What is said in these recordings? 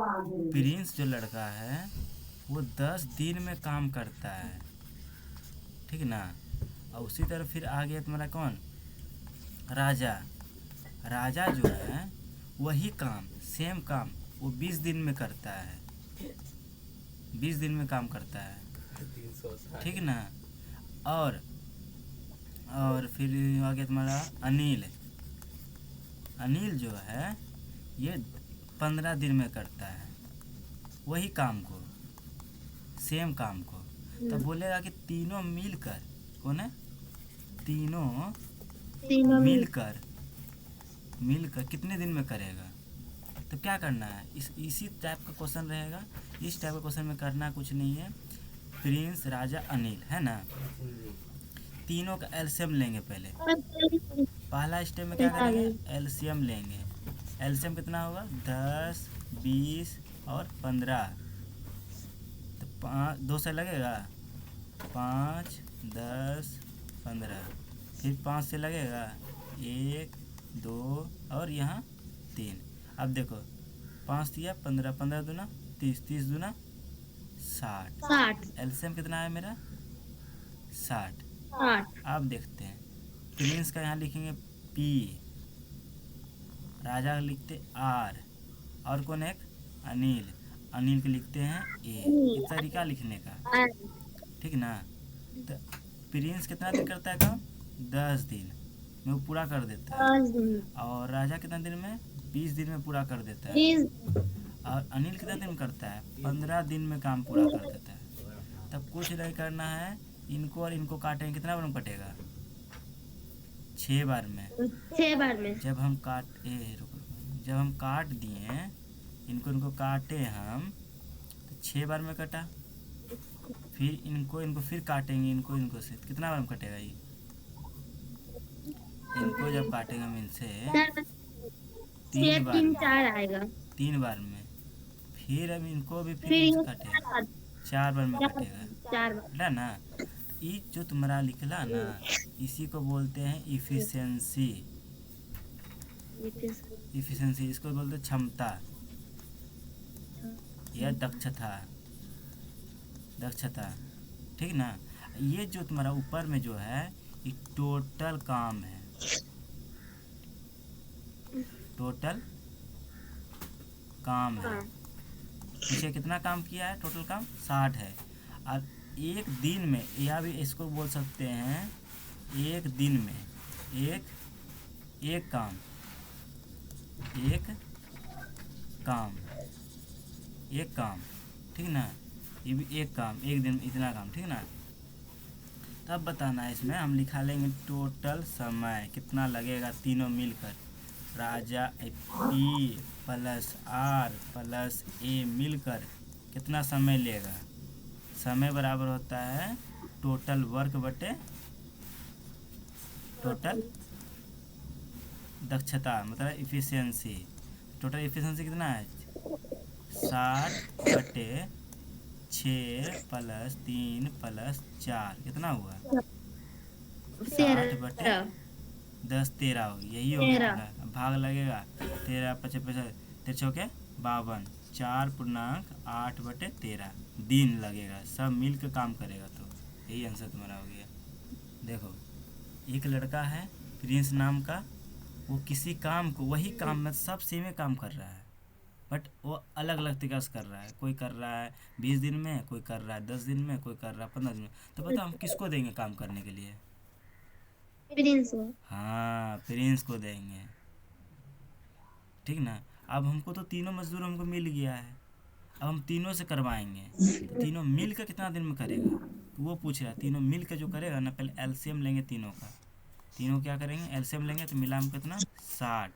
Prince जो लड़का है वो 10 दिन में काम करता है, ठीक ना। और उसी तरह फिर आ गया तुम्हारा कौन, राजा। राजा जो है वही काम, सेम काम वो 20 दिन में करता है, 20 दिन में काम करता है, ठीक ना। और फिर आ गया तुम्हारा अनिल। अनिल जो है ये 15 दिन में करता है वही काम को, सेम काम को। तब बोलेगा कि तीनों मिलकर, कौन है, तीनों मिलकर मिलकर कितने दिन में करेगा। तो क्या करना है, इसी टाइप का क्वेश्चन रहेगा। इस टाइप का क्वेश्चन में करना कुछ नहीं है। प्रिंस, राजा, अनिल है ना, तीनों का एलसीएम लेंगे। पहला स्टेप में क्या करेंगे, एलसीएम लेंगे। एलसीएम कितना होगा, 10, 20 और 15। तो 2 से लगेगा, 5, 10, 15। फिर 5 से लगेगा, 1, 2 और यहाँ 3। अब देखो 5 दिया 15, 15 दूना 30, 30 दूना 60। एलसीएम कितना है मेरा, 60। अब देखते हैं, प्रिंस का यहाँ लिखेंगे पी, राजा का लिखते आर, और कौन एक, अनिल। अनिल के लिखते हैं ए। ये तरीका लिखने का, ठीक ना। तो प्रिंस कितना दिन करता है काम, 10 दिन में वो पूरा कर देता है। और राजा कितना दिन में, 20 दिन में पूरा कर देता है। और अनिल कितना दिन में करता है, 15 दिन में काम पूरा कर देता है। तब कुछ नहीं करना है, इनको और इनको काटेंगे, कितना बार में कटेगा, 6 बार में। जब हम जब हम काट दिए, इनको काटे हम, तो 6 बार में कटा। फिर इनको फिर काटेंगे, इनको से कितना बार में कटेगा ये, इनको जब काटेंगे हम इनसे 3 बार में, 3 बार में। फिर हम इनको भी फिर इनसे काटेगा, 4 बार में कटेगा, है ना। ये जो तुम्हारा निकला ना, इसी को बोलते हैं इफिशिएंसी। इसको बोलते हैं क्षमता या दक्षता, ठीक ना। ये जो तुम्हारा ऊपर में जो है ये टोटल काम है, टोटल काम है। पीछे कितना काम किया है, टोटल काम 60 है। और एक दिन में, या भी इसको बोल सकते हैं एक दिन में एक काम, एक काम, ठीक ना। ये भी एक काम, एक दिन में इतना काम, ठीक ना। तब बताना है, इसमें हम लिखा लेंगे टोटल समय कितना लगेगा तीनों मिलकर। राजा पी प्लस आर प्लस ए मिलकर कितना समय लेगा। समय बराबर होता है टोटल वर्क बटे टोटल दक्षता, मतलब इफिशियंसी। टोटल इफिशियंसी कितना है, 60/6 प्लस 3 प्लस 4 कितना हुआ, 60/10, 13 हो, यही हो गया पूरा। अब भाग लगेगा, 13 पचे 53 52, 4.8/13 दिन लगेगा, सब मिल के काम करेगा। तो यही आंसर तुम्हारा हो गया। देखो एक लड़का है प्रिंस नाम का, वो किसी काम को, वही काम में सब सेम काम कर रहा है, बट वो अलग अलग तरीक़ा से कर रहा है। कोई कर रहा है 20 दिन में, कोई कर रहा है 10 दिन में, कोई कर रहा है 15 दिन में। तो बताओ हम किसको देंगे काम करने के लिए, हाँ प्रिंस को देंगे, ठीक ना। अब हमको तो तीनों मजदूर हमको मिल गया है, अब हम तीनों से करवाएंगे। तो तीनों मिल कर कितना दिन में करेगा, तो वो पूछ रहा है। तीनों मिल कर जो करेगा ना, पहले एलसीएम लेंगे तीनों का। तीनों क्या करेंगे, एलसीएम लेंगे, तो मिला हम कितना 60।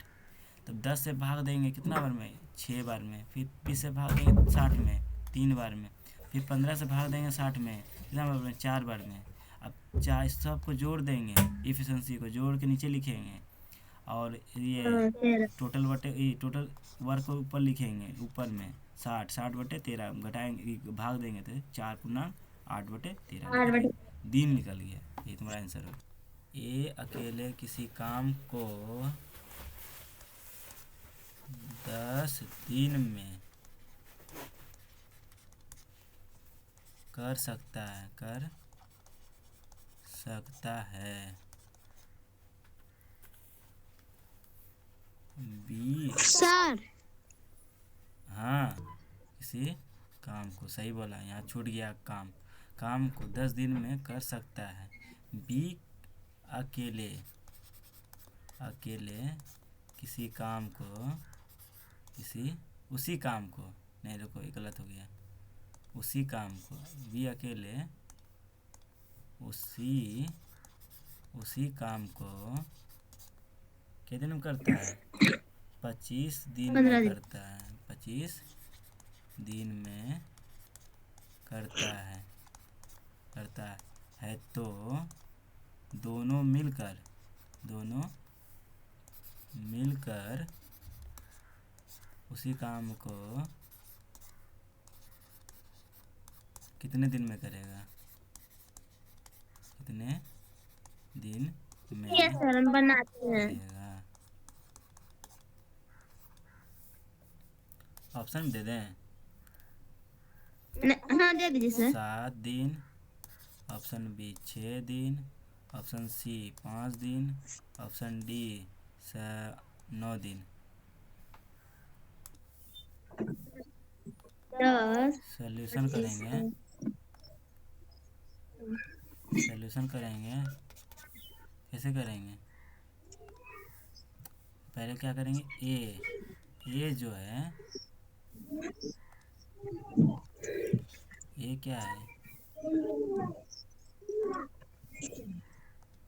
तब 10 से भाग देंगे कितना बार में, 6 बार में। फिर 20 से भाग देंगे 60 में, 3 बार में। फिर 15 से भाग देंगे 60 में, कितना बार में, 4 बार में। अब 4 सबको जोड़ देंगे, इफिशिएंसी को जोड़ के नीचे लिखेंगे, और ये टोटल बटे ये टोटल वर्क को ऊपर लिखेंगे, ऊपर में 60/13 घटाएंगे, भाग देंगे तो 4×8/13 दिन निकल गया। ये तुम्हारा आंसर हो। ये अकेले किसी काम को 10 दिन में कर सकता है, कर सकता है। बी, सर हाँ, किसी काम को, सही बोला, यहाँ छूट गया काम। काम को 10 दिन में कर सकता है। बी, अकेले, अकेले किसी काम को, किसी उसी काम को, नहीं रुको ये गलत हो गया, उसी काम को, बी अकेले उसी उसी काम को कितने दिन में करता है? 25 दिन में 15 दिन। करता है, 25 दिन में करता है, करता है तो दोनों मिलकर, दोनों मिलकर उसी काम को कितने दिन में करेगा? कितने दिन ये में सर हम बनाते हैं। करेगा? ऑप्शन दे दें? हाँ दे दीजिए सर। 7 दिन, ऑप्शन बी 6 दिन, ऑप्शन सी 5 दिन, ऑप्शन डी 9 दिन। 10 सॉल्यूशन 25। करेंगे, सॉल्यूशन करेंगे, कैसे करेंगे? पहले क्या करेंगे, ए जो है, ए क्या है?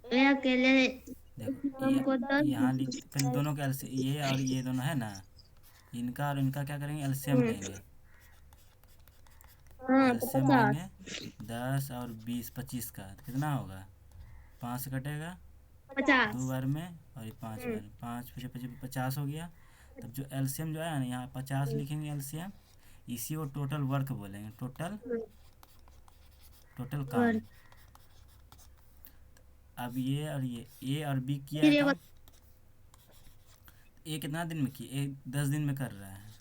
ये अकेले देखो हमको 10 यहाँ लिख, पहले दोनों का एलसी, ये और ये दोनों है ना, इनका और इनका क्या करेंगे, एलसीएम लेंगे। हाँ तो एलसीएम 50। लेंगे 10 और 20, 25 का तो कितना होगा? 5 से कटेगा 2 50। बार में, और ये 5 बार, 5 पचे 50 हो गया। तब जो एलसीएम जो है ना, यहाँ 50 लिखेंगे एलसीएम, इसी को टोटल वर्क बोलेंगे, टोटल, टोटल काम। वर्क। अब ये और ये ए और बी किया फिर है ये काम। ए कितना दिन में किया? ए 10 दिन में कर रहा है,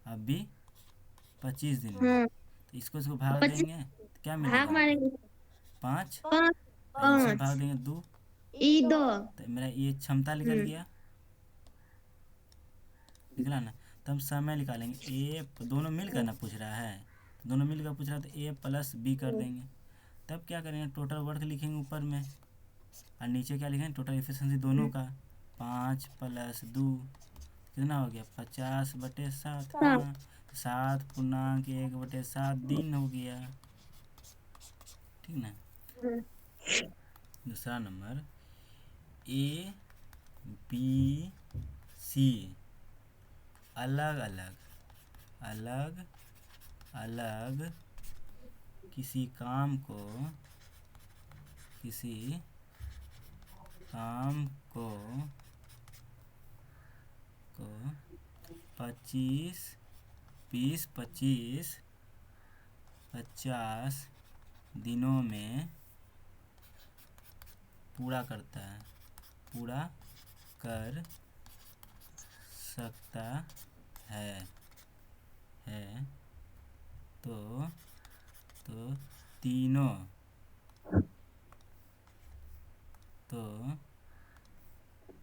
अब बी 25 दिन में। हाँ तो इसको भाग 25 देंगे तो क्या भाग मिलेगा हमको? मारेंगे। 5, 5 और इनसे भाग 5 देंगे 2, ई 2। तो मेरा ये क्षमता निकल गया, निकला ना। तो हम समय निकालेंगे, ए दोनों मिलकर ना पूछ रहा है, तो दोनों मिलकर पूछ रहा है, तो ए प्लस बी कर देंगे। तब क्या करेंगे, टोटल वर्क लिखेंगे ऊपर में, और नीचे क्या लिखेंगे, टोटल एफिशिएंसी दोनों का, 5 + 2 कितना हो गया, 50/7। हाँ, 7.1/7 दिन हो गया, ठीक ना। दूसरा नंबर, ए बी सी अलग अलग, अलग अलग किसी काम को, किसी काम को 25 20 25 50 दिनों में पूरा करता है, पूरा कर सकता है तो तीनों, तो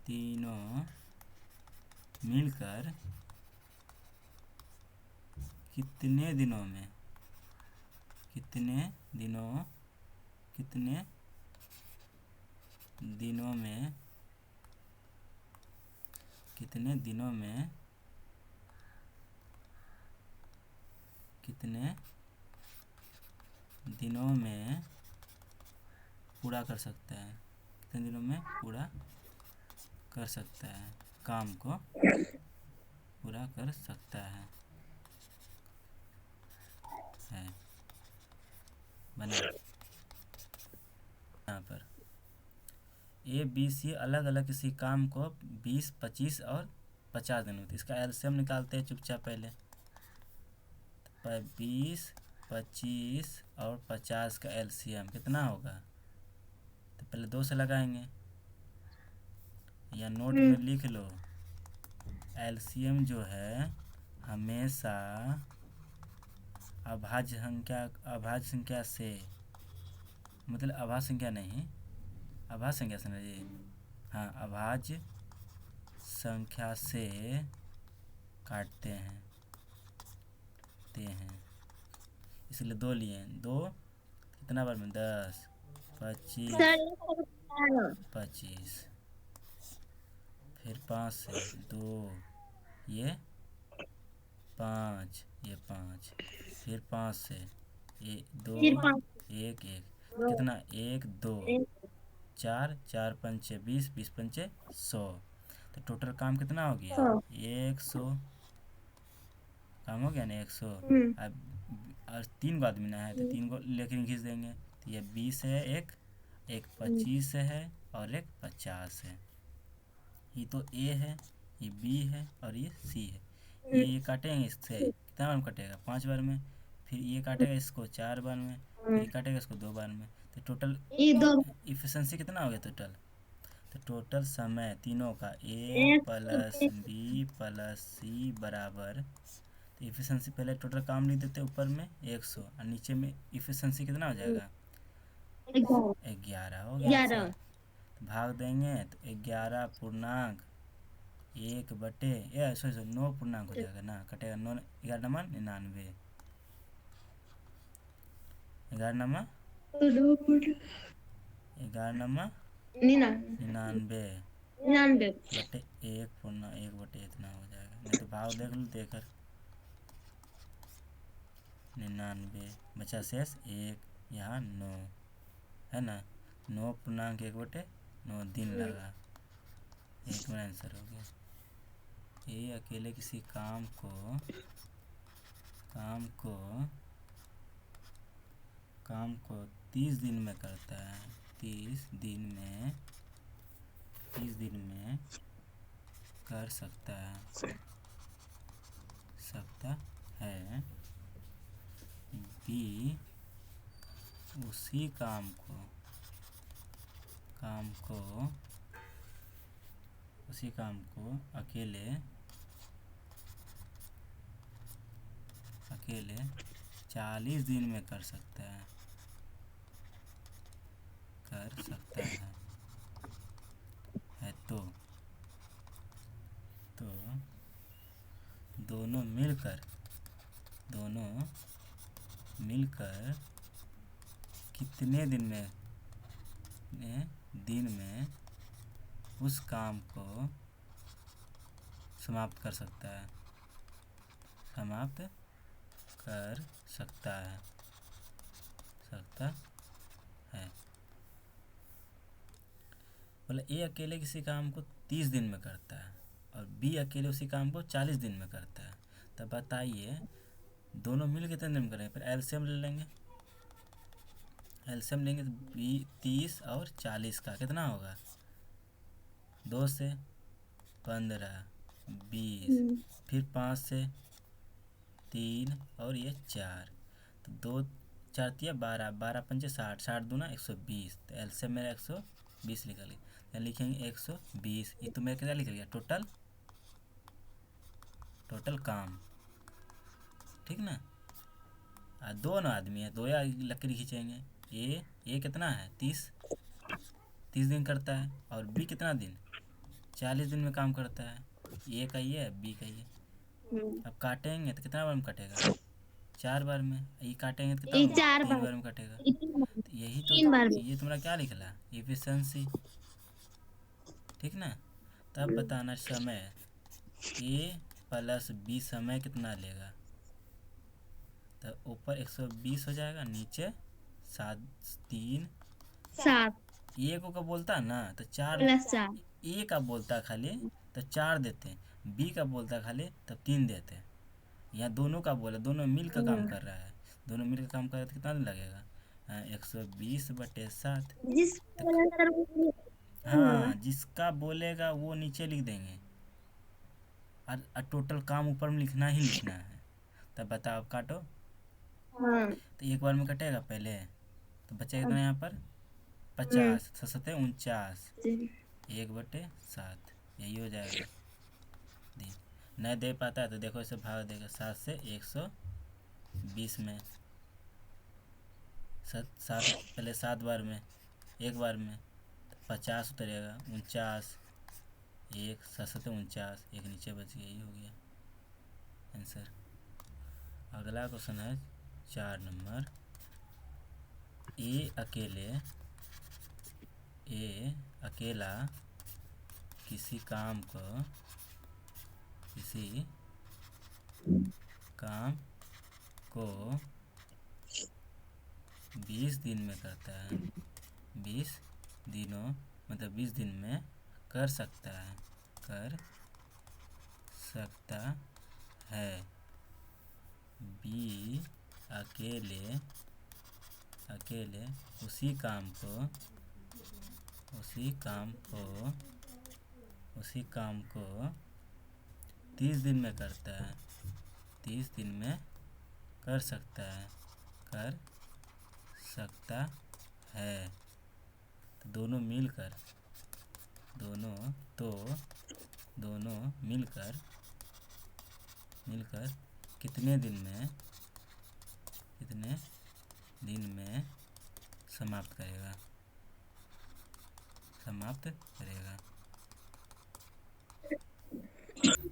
तीनों मिलकर कितने दिनों में, कितने दिनों, कितने दिनों में, कितने दिनों में, कितने दिनों में पूरा कर सकता है, कितने दिनों में पूरा कर सकता है, काम को पूरा कर सकता है बना यहाँ पर। ए बी सी अलग अलग किसी काम को 20 25 और 50 दिन होती है। इसका एलसीएम निकालते हैं चुपचाप पहले। 20 25 और 50 का एलसीएम कितना होगा, तो पहले 2 से लगाएंगे, या नोट में लिख लो, एलसीएम जो है हमेशा अभाज्य संख्या से, मतलब अभाज्य संख्या नहीं, अभाज्य संख्या समझिए, हाँ अभाज्य संख्या से काटते हैं इसलिए 2 लिए, 2 कितना बार में 10, 25, सर ये सब बताना। 25, फिर 5 से 2, ये 5, ये 5, फिर 5 से ये 2, फिर 5 1 1, दो कितना 1 2, 1 4 4 पंचे 20, 20 पंचे 100, तो टोटल काम कितना हो गया 100। 100, काम हो गया ना 100। हम्म। अब और 3 को आदमी ना है तो 3 को लेकर खींच देंगे, तो ये 20 है, एक एक 25 है और एक 50 है। ये तो ए है, ये बी है और ये सी है। ये काटेंगे इससे, कितना बार में कटेगा 5 बार में, फिर ये काटेगा इसको 4 बार में, फिर ये काटेगा इसको 2 बार में, तो टोटल ये दो इफिशेंसी कितना हो गया टोटल, तो टोटल समय तीनों का ए एक प्लस बी प्लस सी बराबर, तो इफिशेंसी पहले टोटल काम लिख देते ऊपर में 100 और नीचे में इफिशेंसी कितना हो जाएगा 11 हो गया आंसर। 11। तो भाग देंगे तो 11 पूर्णांक 1 बटे ये सॉरी 9 पूर्णांक हो जाएगा ना, कटेगा 9, 11 नंबर 99, 11 नंबर 99 99 बटे 1 पूर्णांक 1 बटे इतना हो जाएगा, नहीं तो भाग देख लो देकर 99 बचा शेष 1, यहाँ 9 है ना, 9 पूर्णांक 1 बटे 9 दिन लगा, एक में आंसर हो गया। ये अकेले किसी काम को 30 दिन में करता है, 30 दिन में कर सकता है। बी उसी काम को अकेले 40 दिन में कर सकता है तो दोनों मिलकर कितने दिन में उस काम को समाप्त कर सकता है। बोला ए अकेले किसी काम को 30 दिन में करता है और बी अकेले उसी काम को 40 दिन में करता है, तब बताइए दोनों मिल कितने दिन में करेंगे। फिर एलसीएम ले लेंगे, एलसीएम लेंगे तो 30 और 40 का कितना होगा, 2 से 15 20, फिर 5 से 3 और ये 4, तो 2 4 तिया 12, 12 पंचे 60, 60 दूना 120, तो एलसीएम मेरा 120 निकल गया, तो लिखेंगे 120। ये तो मेरा क्या निकल गया टोटल काम, ठीक ना। दो ना आदमी है, 2 या लकड़ी खींचेंगे, ए कितना है 30 दिन करता है और बी कितना दिन 40 दिन में काम करता है, ए का ये बी का ये। अब काटेंगे तो कितना बार में कटेगा 4 बार में, ये काटेंगे तो कितना 4 3 बार बार में कटेगा, 3 तो यही तो बार में। ये तुम्हारा क्या निकला एफिशिएंसी, ठीक ना। तब बताना समय ए प्लस बी समय कितना लेगा, तो ऊपर 120 हो जाएगा, नीचे 7 3 7 ए को का बोलता है ना तो 4, प्लस 4 ए का बोलता खाली तो 4 देते, बी का बोलता खाली तब 3 देते। यहाँ दोनों का बोला, दोनों मिल का काम कर रहा है, दोनों मिल का काम कर रहा है तो कितना दिन लगेगा 120 बटे 7। जिस हाँ जिसका बोलेगा वो नीचे लिख देंगे और टोटल काम ऊपर में लिखना ही लिखना है। तब बताओ काटो, हाँ तो एक बार में कटेगा पहले, तो बचेगा कितना यहाँ पर 50, 7 49, 1/7, यही हो जाएगा। नहीं दे पाता है तो देखो इसे भाग देगा, 7 से 120 20 में, सात पहले 7 बार में, एक बार में, 50 उतरेगा, 49, एक 7 49, एक नीचे बच गया, यही हो गया आंसर। अगला क्वेश्चन है 4 नंबर। ए अकेला किसी काम को 20 दिन में करता है, 20 दिनों मतलब 20 दिन में कर सकता है। बी अकेले उसी काम को 30 दिन में करता है, 30 दिन में कर सकता है। तो दोनों मिलकर कितने दिन में समाप्त करेगा।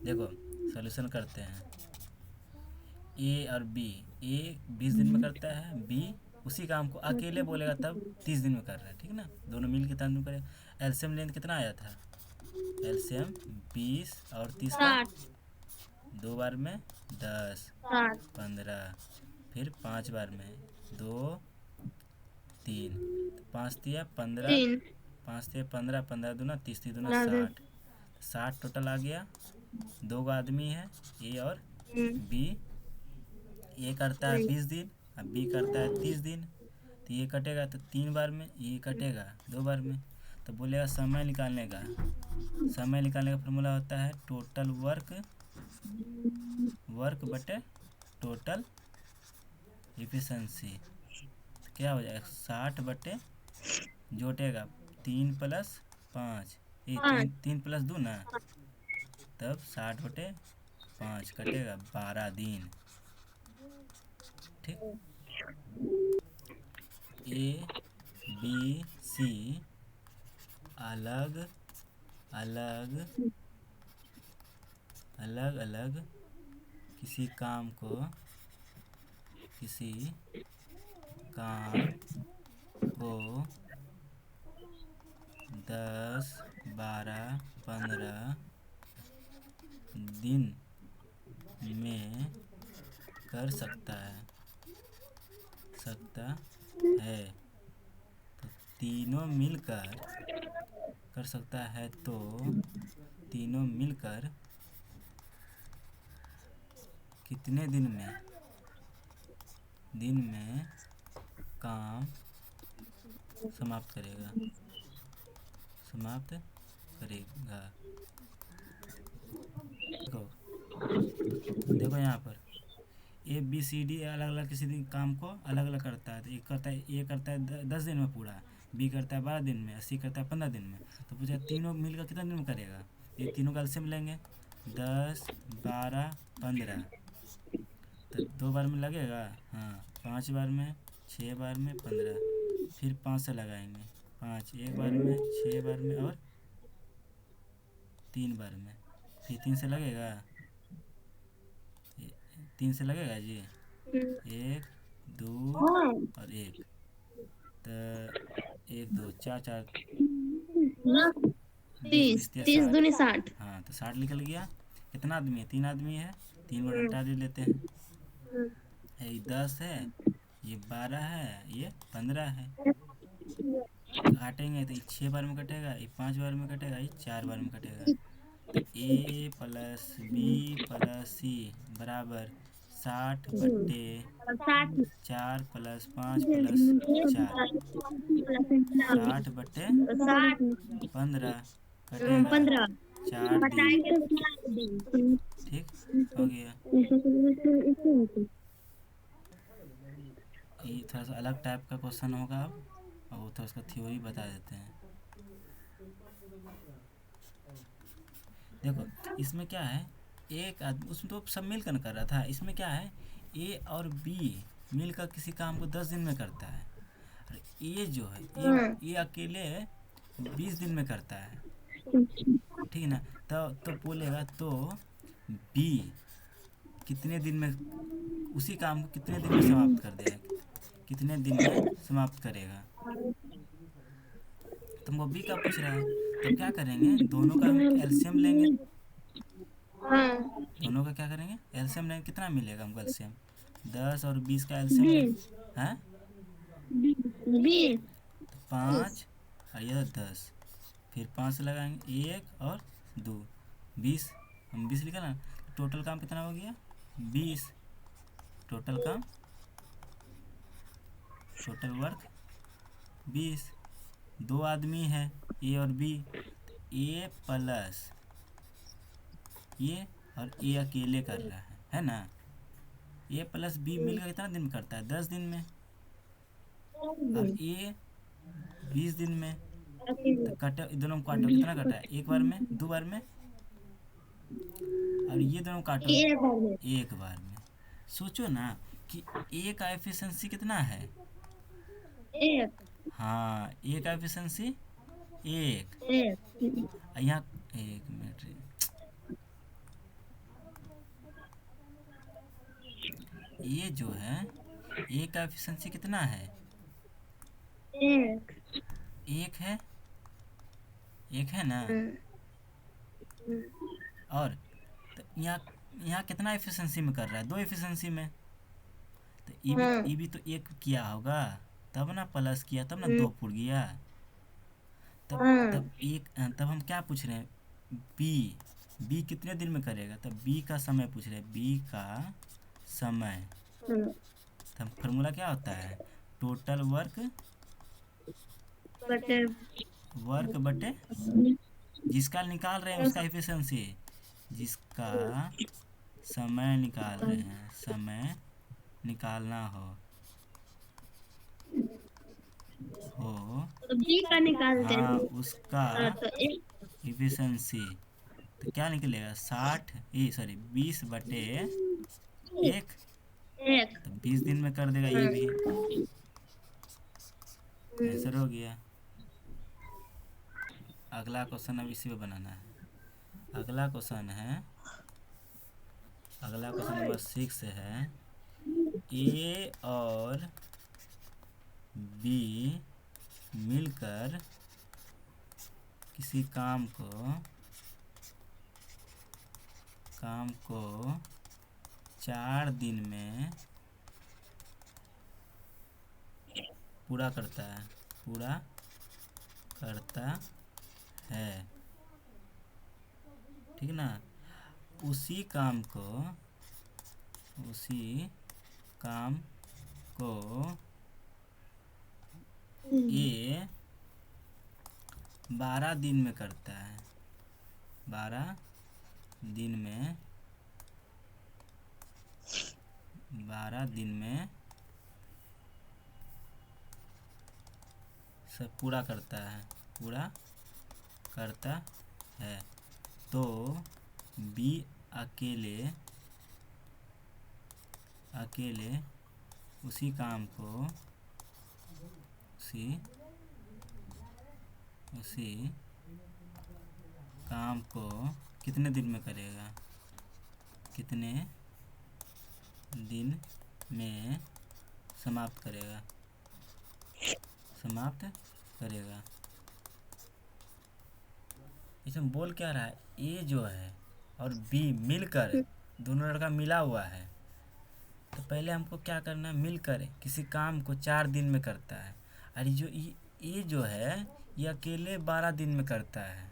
देखो सॉल्यूशन करते हैं। ए और बी, ए 20 दिन में करता है, बी उसी काम को अकेले बोलेगा तब 30 दिन में कर रहा है, ठीक है ना। दोनों मिल के कितना दिन करेगा। एलसीएम लेंथ कितना आया था, एलसीएम 20 और 30 का 60 2 बार में 10 60 15, फिर 5 बार में 2 3, 5 दिया 15, 3 5 दिया 15, 15 दूना 30, 30 दूना राधे 60 टोटल आ गया। 2 आदमी है, ए और बी। ए करता है 20 दिन और बी करता है 30 दिन। तो ये कटेगा तो 3 बार में, ये कटेगा 2 बार में। तो बोलेगा समय निकालने का फॉर्मूला होता है टोटल वर्क बटे टोटल इफिशेंसी। तो क्या हो जाएगा 60 बटे जोटेगा 3 + 5, ये 3 + 2 ना, तब 60 बटे 5 कटेगा 12 दिन। ठीक। ए बी सी अलग अलग किसी काम को 10 12 15 दिन में कर सकता है। तो तीनों मिलकर कर सकता है, तो तीनों मिलकर कितने दिन में काम समाप्त करेगा। देखो यहाँ पर ए बी सी डी अलग अलग किसी दिन काम को अलग अलग करता है। तो ए करता है 10 दिन में पूरा, बी करता है 12 दिन में, सी करता है 15 दिन में। तो पूछा तीनों मिलकर कितना दिन में करेगा। ये तीनों का एलसीएम लेंगे, 10 12 15, तो 2 बार में लगेगा, हाँ 5 बार में, 6 बार में 15, फिर 5 से लगाएंगे, 5 एक बार में, 6 बार में और 3 बार में, फिर 3 से लगेगा, 3 से लगेगा जी, 1 2 और 1, तो 1 2 4 4 30 30 दूनी 60। हाँ तो 60 निकल गया। कितना आदमी है, 3 आदमी है, 3 को घटा लेते हैं। ये 10 है, ये 12 है, ये 15 है। काटेंगे तो ये 6 बार में कटेगा, ये 5 बार में कटेगा, ये 4 बार में कटेगा। तो ए प्लस बी प्लस सी बराबर 60 बट्टे 4 + 5 + 4, 60 बट्टे 15 कटेगा 4 दिन। ठीक हो गया। ये थोड़ा सा अलग टाइप का क्वेश्चन होगा अब, और वो थोड़ा उसका थ्योरी बता देते हैं। देखो इसमें क्या है, एक आदमी, उसमें तो सब मिलकर कर रहा था, इसमें क्या है ए और बी मिलकर किसी काम को 10 दिन में करता है, और ए जो है हाँ। ए अकेले 20 दिन में करता है, ठीक है ना। तो बोलेगा तो बी कितने दिन में उसी काम को कितने दिन में समाप्त कर देगा, कितने दिन में समाप्त करेगा। तुमको बी का पूछ रहा है, तो क्या करेंगे, दोनों का हम एलसीएम लेंगे। हाँ। दोनों का क्या करेंगे, एलसीएम लेंगे, कितना मिलेगा हमको एलसीएम, 10 और 20 का एलसीएम बी। लेंगे हैं, बी। 5 और ये 10, फिर 5 लगाएंगे, 1 और 2, 20, हम 20 लिखा ना, टोटल काम कितना हो गया 20, टोटल काम, टोटल वर्क 20। दो आदमी है ए और बी, ए प्लस ये और ए अकेले कर रहा है ना। ए प्लस बी मिलकर कितना दिन में करता है 10 दिन में, और ए 20 दिन में। तो काटो, दोनों को काटो, कितना कटा है, एक बार में, दो बार में, और ये दोनों काटो एक बार में। सोचो ना कि ए का एफिशिएंसी कितना है, एक। हाँ ए का एफिशिएंसी 1। एक। यहाँ एक मिनट, ये जो है ए का एफिशिएंसी कितना है, एक। एक है, एक है ना। और तो यहाँ यहाँ कितना एफिशिएंसी में कर रहा है, 2 एफिशिएंसी में। तो हाँ। ये भी तो एक किया होगा, तब ना प्लस किया, तब ना 2 पुर गया। तब हाँ। तब एक तब हम क्या पूछ रहे हैं, बी बी कितने दिन में करेगा, तब बी का समय पूछ रहे हैं, बी का समय। तब फार्मूला क्या होता है, टोटल वर्क, बटे। वर्क बटे जिसका निकाल रहे हैं उसका एफिशिएंसी, जिसका समय निकाल रहे हैं, समय निकालना हो तो बी का निकालते हाँ हैं। उसका हाँ, तो एक। एफिशिएंसी। तो क्या निकलेगा 60, ये सॉरी 20 बटे 1, एक। तो 20 दिन में कर देगा ये भी, आंसर हो गया। अगला क्वेश्चन अब इसी पे बनाना है। अगला क्वेश्चन नंबर 6 है, ए और बी मिलकर किसी काम को 4 दिन में पूरा करता है, ठीक ना। उसी काम को ए 12 दिन में करता है, 12 दिन में, 12 दिन में सब पूरा करता है। तो बी अकेले उसी काम को कितने दिन में करेगा, कितने दिन में समाप्त करेगा। इसमें बोल क्या रहा है, ए जो है और बी मिलकर, दोनों लड़का मिला हुआ है, तो पहले हमको क्या करना है, मिलकर किसी काम को 4 दिन में करता है। और ये जो है ये अकेले 12 दिन में करता है।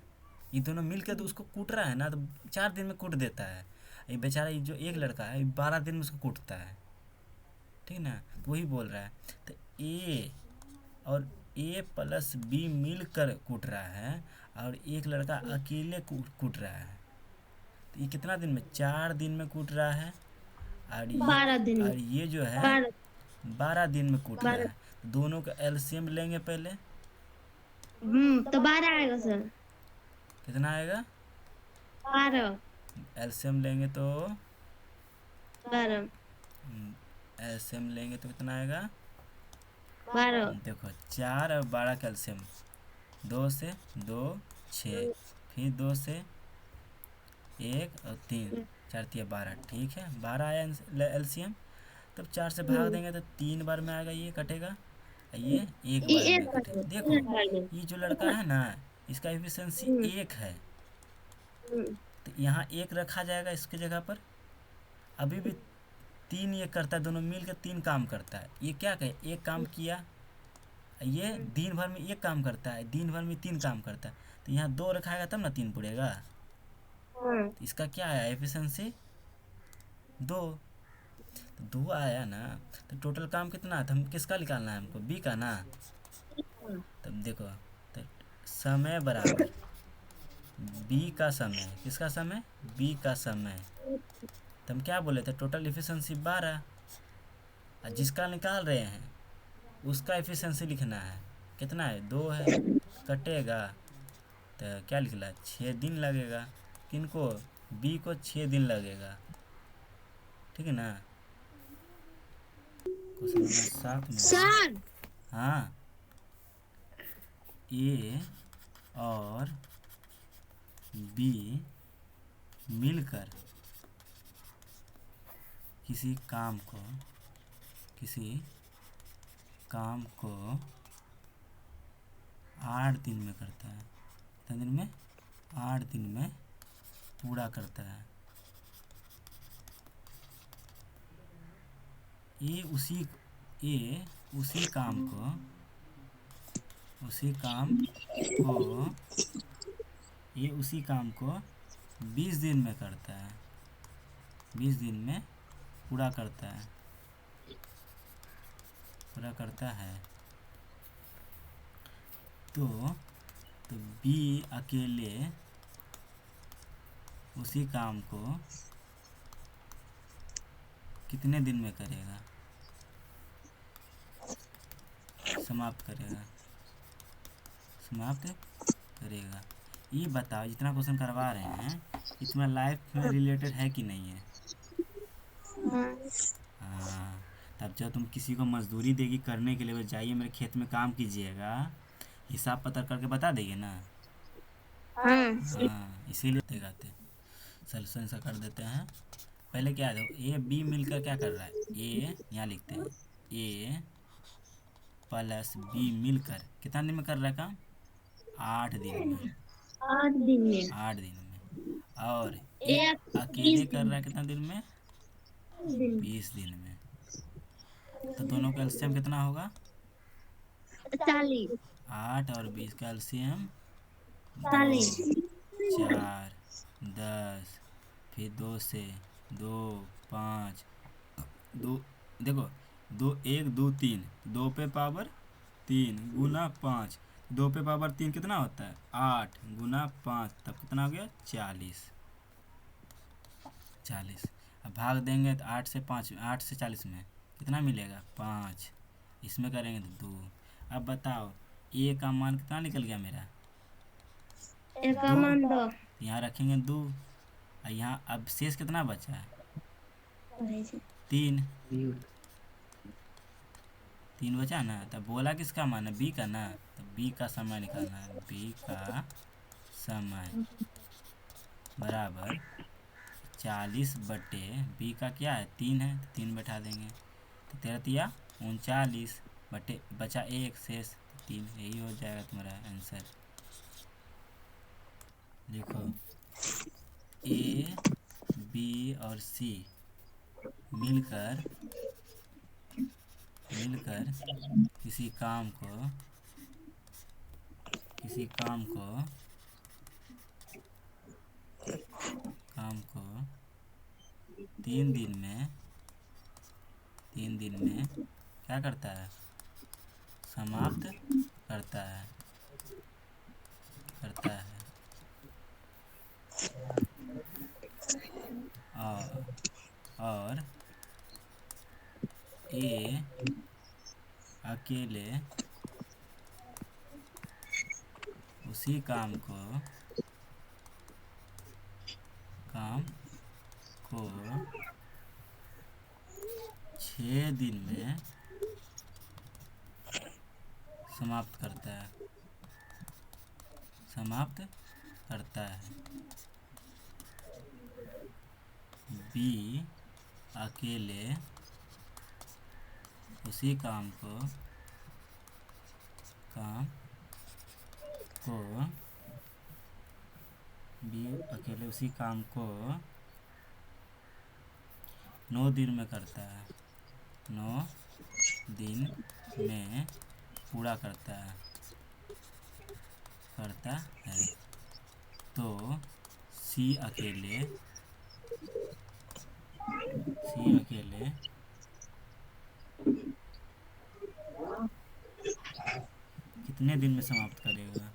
ये दोनों मिलकर तो उसको कूट रहा है ना, तो 4 दिन में कूट देता है। ये बेचारा ये जो एक लड़का है 12 दिन में उसको कूटता है, ठीक ना। तो वही बोल रहा है, तो ए और ए प्लस बी मिलकर कूट रहा है, और एक लड़का अकेले कूट रहा है। तो ये कितना दिन में, 4 दिन में कूट रहा है, और 12 दिन में। ये जो है 12 दिन में कूट रहा है। दोनों का एलसीएम लेंगे पहले, तो 12 आएगा सर। कितना आएगा, 12। एलसीएम लेंगे तो 12। एलसीएम लेंगे तो कितना आएगा? 12। देखो 4 और 12 का एलसीएम, 2 से 2 6, फिर 2 से 1 और 3, 4 तिया 12, ठीक है 12 आया एलसीएम। तब 4 से भाग देंगे तो 3 बार में आएगा, ये कटेगा, ये एक ये बार एक में बार कटेगा। में, देखो एक बार में। ये जो लड़का है ना, इसका एफिशिएंसी हम्म, 1 है, हम्म, तो यहाँ 1 रखा जाएगा इसके जगह पर। अभी भी 3 ये करता है, दोनों मिल के 3 काम करता है। ये क्या कहे, एक काम किया, ये दिन भर में एक काम करता है, दिन भर में 3 काम करता है, तो यहाँ 2 रखाएगा तब ना 3 पुड़ेगा। हाँ, तो इसका क्या है एफिशिएंसी? 2। तो 2 आया ना, तो टोटल काम कितना है, तो हम किसका निकालना है हमको, बी का ना। तब देखो, तो समय बराबर बी का समय, किसका समय, बी का समय। तो हम क्या बोले थे, टोटल एफिशिएंसी 12, और जिसका निकाल रहे हैं उसका एफिशिएंसी लिखना है, कितना है, 2 है, कटेगा, तो क्या लिखला, 6 दिन लगेगा। किनको, बी को 6 दिन लगेगा, ठीक है ना। क्वेश्चन नंबर 7 में है। सर। हाँ, ए और बी मिलकर किसी काम को किसी काम को 8 दिन में करता है, कितने दिन में, 8 दिन में पूरा करता है। ये उसी ये उसी काम को उसी काम को ये उसी काम को 20 दिन में करता है, 20 दिन में पूरा करता है, पूरा करता है। तो तो बी अकेले उसी काम को कितने दिन में करेगा, समाप्त करेगा, समाप्त करेगा। ये बताओ, जितना क्वेश्चन करवा रहे हैं ये तुम्हारा लाइफ में रिलेटेड है कि नहीं है? हाँ, हाँ। तब जब तुम किसी को मजदूरी देगी करने के लिए, वो जाइए मेरे खेत में काम कीजिएगा, हिसाब पता करके बता देगी ना। हाँ, हाँ, इसीलिए देगा थे। सॉल्यूशन सा कर देते हैं। पहले क्या है, देखो ए बी मिलकर क्या कर रहा है, ए यहाँ लिखते हैं, ए प्लस बी मिलकर कितना दिन में कर रहा है काम, 8 दिन में, 8 दिन में। 8 दिन में। और ए एक अकेले 20 कर दिन रहा है कितना दिन में, दिन 20 दिन में। तो दोनों का एलसीएम कितना होगा, 40। 8 और 20 का एलसीएम 2, 40। 4, 10, फिर 2 से 2, 5, 2, देखो 2 1 2 3, 2 पे पावर 3 गुना 5, 2 पे पावर 3 कितना होता है, 8 गुना 5, तब कितना हो गया, 40, 40। अब भाग देंगे तो 8 से 5, 8 से 40 में कितना मिलेगा, 5, इसमें करेंगे तो 2। अब बताओ ए का मान कितना निकल गया मेरा, एक 2, मान दो। यहाँ रखेंगे 2, और यहाँ अब शेष कितना बचा है, 3, 3 बचा ना। तब बोला किसका मान है, बी का ना, तो बी का समय निकालना है, बी का समय बराबर 40 बटे बी का क्या है, 3 है, तो 3 बैठा देंगे, तो 13 तिया 39 बटे बचा 1 शेष 3, यही हो जाएगा तुम्हारा आंसर। देखो ए बी और सी मिलकर मिलकर किसी काम को 3 दिन में क्या करता है, समाप्त करता है करता है। और और ए अकेले उसी काम को 6 दिन में समाप्त करता है, समाप्त करता है। बी अकेले उसी काम को बी अकेले उसी काम को 9 दिन में करता है, 9 दिन में पूरा करता है। तो सी अकेले कितने दिन में समाप्त करेगा?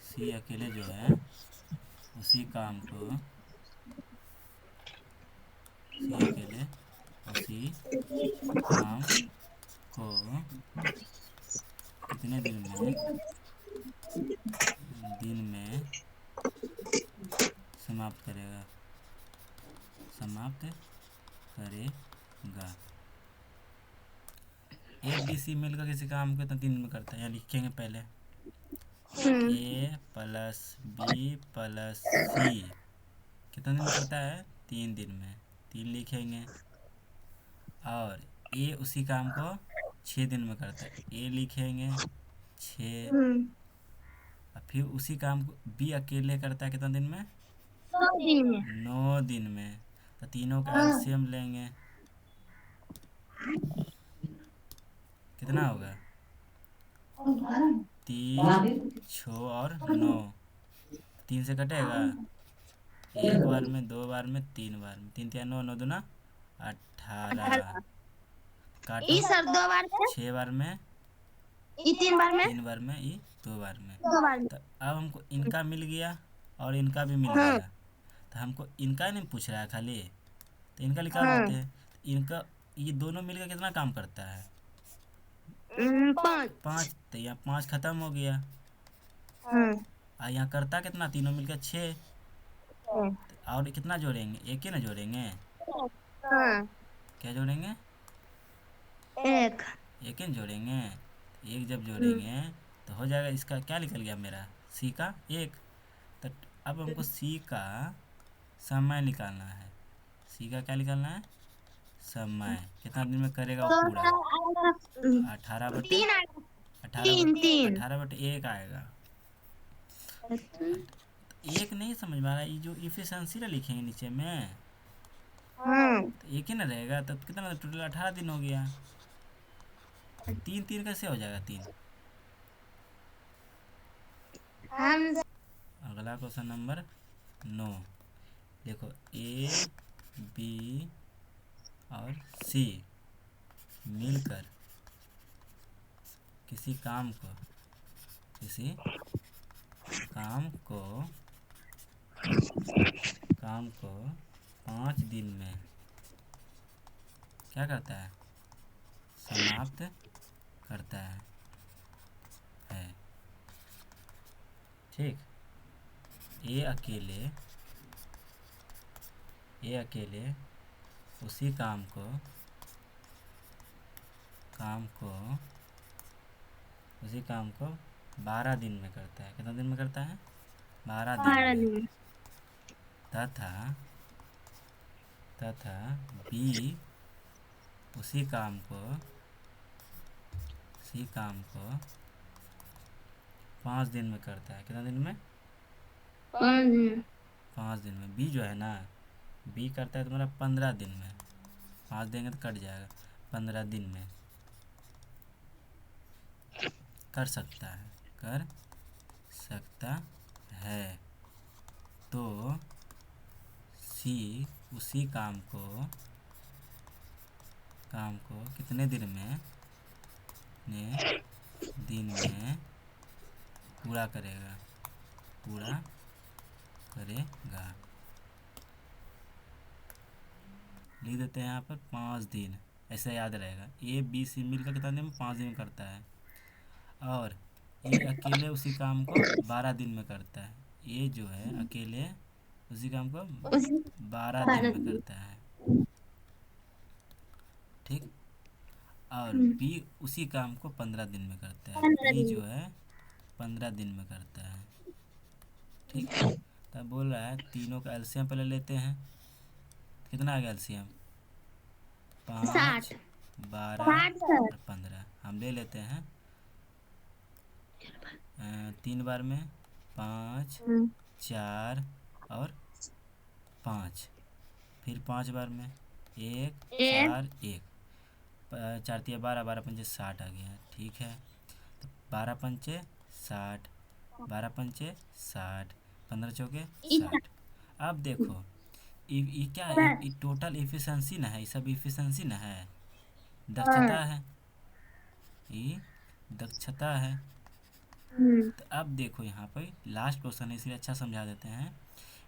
सी अकेले जो है उसी काम को सी अकेले उसी काम को कितने दिन में समाप्त करेगा? ए बी सी मिलकर किसी काम को कितना दिन में करता है, यहाँ लिखेंगे पहले। ए प्लस बी प्लस सी कितना दिन में करता है? 3 दिन में, 3 लिखेंगे। और ए उसी काम को 6 दिन में करता है, ए लिखेंगे 6। और फिर उसी काम को बी अकेले करता है कितना दिन में? 9 दिन में। तो तीनों का एलसीएम लेंगे, कितना होगा? 3 6 और 9, 3 से कटेगा, एक बार में, 2 बार में, 3 बार में, 3 3 9 9 दूना 18, काटो। सर 2 बार में, 6 बार में, 3 बार में, 3 बार में, 2 बार में। 2 बार में। तो अब हमको इनका मिल गया और इनका भी मिल गया। तो हमको इनका नहीं पूछ रहा है खाली, तो इनका निकाल लेते हैं। तो इनका ये दोनों मिलकर कितना काम करता है? 5। तो यहाँ 5 खत्म हो गया। और यहाँ करता कितना? तीनों मिलकर 6। और कितना जोड़ेंगे? एक ही ना जोड़ेंगे, क्या जोड़ेंगे? एक ही जोड़ेंगे। एक जब जोड़ेंगे तो हो जाएगा, इसका क्या निकल गया मेरा? सी का 1। तो अब हमको सी का समय निकालना है। सी का क्या निकालना है? समय। कितना दिन में करेगा वो पूरा? 18/1 आएगा। एक नहीं समझ में आ रहा है, ये जो इफिशिएंसी ना लिखेंगे नीचे में, तो एक ही ना रहेगा। तब कितना टोटल 18 दिन हो गया। 3 3 कैसे हो जाएगा? 3। अगला क्वेश्चन नंबर 9 देखो। ए बी और सी मिलकर किसी काम को 5 दिन में क्या करता है? समाप्त करता है। ठीक। ए अकेले उसी काम को 12 दिन में करता है। कितना दिन में करता है? 12 दिन में। तथा बी उसी काम को 5 दिन में करता है। कितना दिन में? 5 दिन में। बी जो है ना, बी करता है तुम्हारा 15 दिन में। 5 देंगे तो कट जाएगा। 15 दिन में कर सकता है। तो सी उसी काम को कितने दिन में पूरा करेगा? लिख देते हैं यहाँ पर 5 दिन, ऐसा याद रहेगा। ए बी सी मिलकर कितना दिन में? 5 दिन में करता है। और ए अकेले उसी काम को 12 दिन में करता है। ए जो है अकेले उसी काम को उस 12 दिन भारत में में। करता है। ठीक। और हम्म, बी उसी काम को 15 दिन में करता है। 15 बी दिन। जो है 15 दिन में करता है। ठीक। तब बोल रहा है तीनों का एलसीएम पहले लेते हैं। कितना आ गया एलसीएम? 5, 60। 12 60 सर। और 15 हम ले लेते हैं। 3 बार में 5, हम्म, 4 और 5। फिर 5 बार में 1, एक। 4, 1। 4 तिया 12, 12 पंचे 60 आ गया। ठीक है। तो 12 पंचे 60, 12 पंचे 60, 15 चौके इतना। 60। अब देखो ये क्या है? सर। ये टोटल इफिशेंसी ना है, ये सब इफिशेंसी ना है, हाँ। दक्षता है। ये दक्षता है। हम्म। तो अब देखो यहाँ पर लास्ट क्वेश्चन है इसलिए अच्छा समझा देते हैं।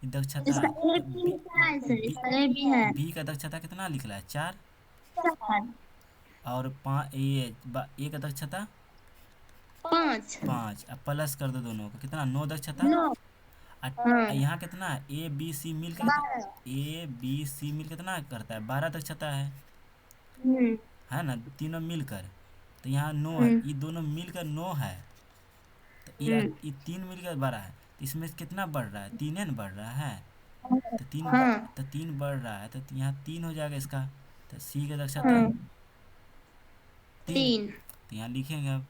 ये दक्षता इसका ए तो भी बी, लिखा है सर, बी, इसका ए भी है। बी का दक्षता कितना निकला है? 4। 4। और ए का दक्षता 5। 5। अब प्लस कर दो दोनों का, कितना? 9 दक्षता। 9। हाँ। यहाँ कितना है? ए बी सी मिल कर कितना? 12। ए बी सी मिल कितना करता है? 12 दक्षता हम्म। है ना, तीनों मिलकर। तो यहाँ 9 है, हम्म। ये दोनों मिलकर 9 है। तो हम्म। ये 3 मिलकर 12 है, तो इसमें से कितना बढ़ रहा है? 3 है ना बढ़ रहा है। तो हाँ। 3 बढ़ रहा है, तो यहाँ 3 हो जाएगा इसका। तो सी का दक्षता हाँ। 3। 3। तो यहाँ लिखेंगे अब।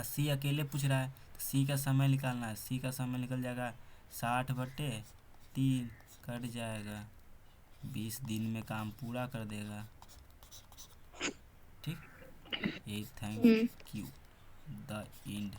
सी अकेले पूछ रहा है तो सी का समय निकालना है। सी का समय निकल जाएगा 60/3, कट जाएगा। 20 दिन में काम पूरा कर देगा। ठीक। यही, thank hmm. You, the end.